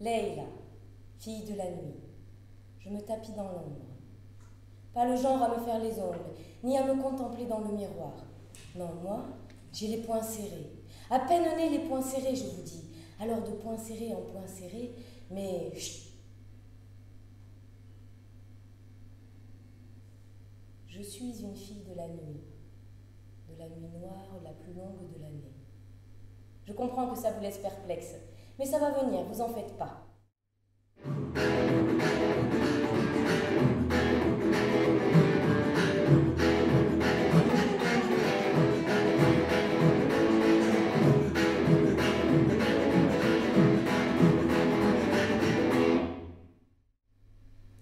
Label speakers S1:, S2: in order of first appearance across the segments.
S1: Leila, fille de la nuit. Je me tapis dans l'ombre. Pas le genre à me faire les ongles, ni à me contempler dans le miroir. Non, moi, j'ai les poings serrés. À peine nés les poings serrés, je vous dis. Alors de poings serrés en poings serrés, mais chut. Je suis une fille de la nuit noire la plus longue de l'année. Je comprends que ça vous laisse perplexe, mais ça va venir, vous en faites pas.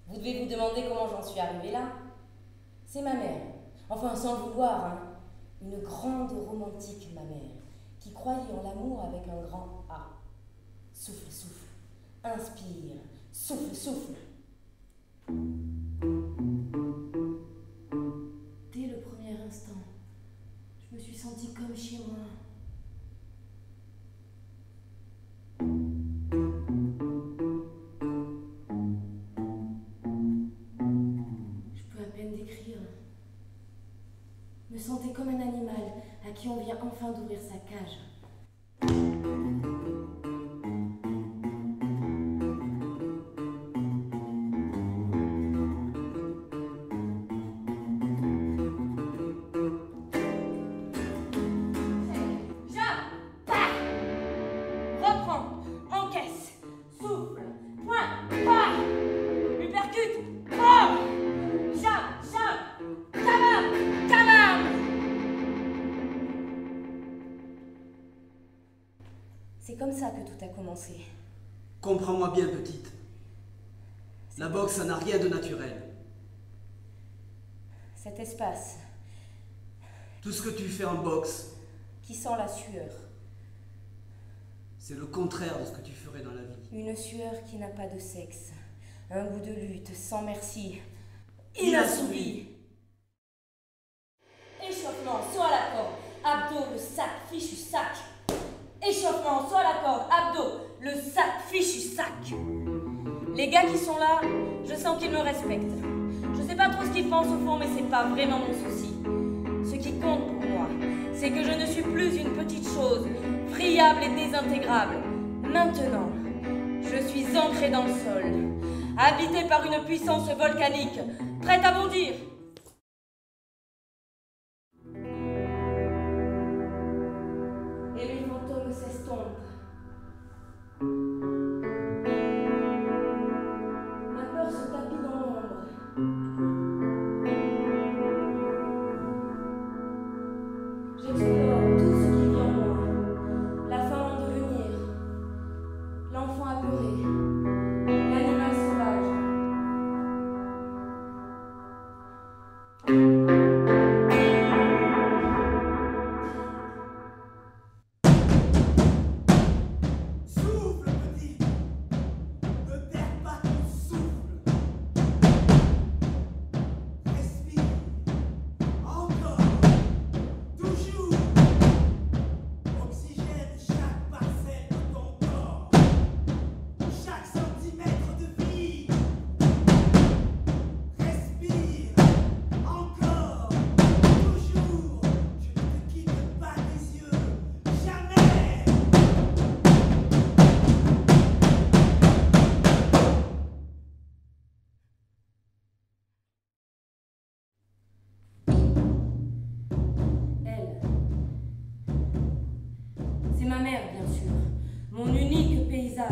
S1: Vous devez vous demander comment j'en suis arrivée là. C'est ma mère, enfin sans le vouloir, hein. Une grande romantique, ma mère, qui croyait en l'amour avec un grand A. Souffle, souffle, inspire, souffle, souffle. Dès le premier instant, je me suis sentie comme chez moi. Je peux à peine décrire. Me sentais comme un animal à qui on vient enfin d'ouvrir sa cage. C'est comme ça que tout a commencé.
S2: Comprends-moi bien, petite. La boxe, ça n'a rien de naturel.
S1: Cet espace.
S2: Tout ce que tu fais en boxe,
S1: qui sent la sueur.
S2: C'est le contraire de ce que tu ferais dans la vie.
S1: Une sueur qui n'a pas de sexe. Un goût de lutte, sans merci.
S2: Inassouvi.
S1: Échauffement, saut à la corde. Abdos, le sac, fichu sac. Échauffement, saut à la corde. Abdos, le sac, fichu sac. Les gars qui sont là, je sens qu'ils me respectent. Je sais pas trop ce qu'ils pensent au fond, mais c'est pas vraiment mon souci. Ce qui compte pour moi, c'est que je ne suis plus une petite chose, friable et désintégrable. Maintenant, je suis ancrée dans le sol, habitée par une puissance volcanique, prête à bondir. Et les fantômes s'estompent. Ma peur se tapit dans l'ombre. J'explore tout ce qui vit en moi. La femme en devenir, l'enfant apeuré, l'animal sauvage.
S2: Souffle, petit. Ne perds pas ton souffle. Respire. Encore. Toujours. Oxygène chaque parcelle de ton corps. Chaque centimètre de vie. Respire. Encore. Toujours. Je ne te quitte pas des yeux. Jamais.
S1: Elle, c'est ma mère, bien sûr, mon unique paysage.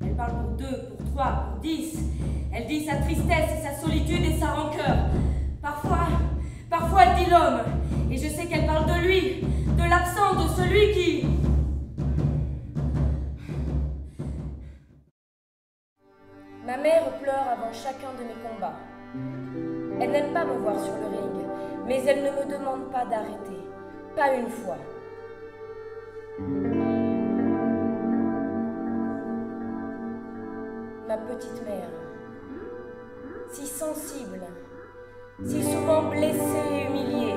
S1: Elle parle pour 2, pour 3, pour 10. Elle dit sa tristesse et sa solitude et sa rancœur. Parfois elle dit l'homme. Et je sais qu'elle parle de lui, de l'absent, de celui qui... Ma mère pleure avant chacun de mes combats. Elle n'aime pas me voir sur le ring, mais elle ne me demande pas d'arrêter. Pas une fois. Ma petite mère, si sensible, si souvent blessée et humiliée,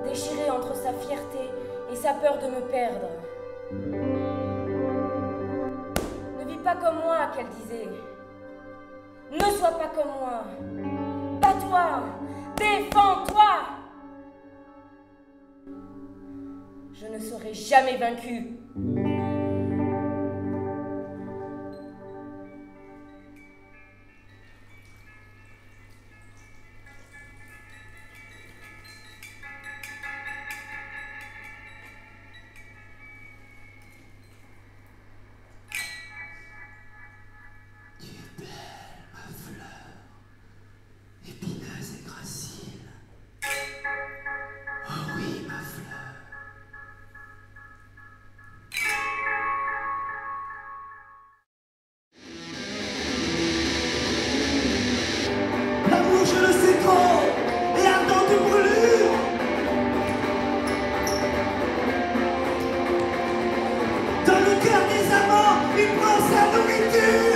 S1: déchirée entre sa fierté et sa peur de me perdre. Ne vit pas comme moi, qu'elle disait. Ne sois pas comme moi. Bats-toi, défends-toi. Je ne serai jamais vaincue.
S2: L'amour, je le sais trop, et ardente brûlure. Dans le cœur des amants, il prend sa nourriture.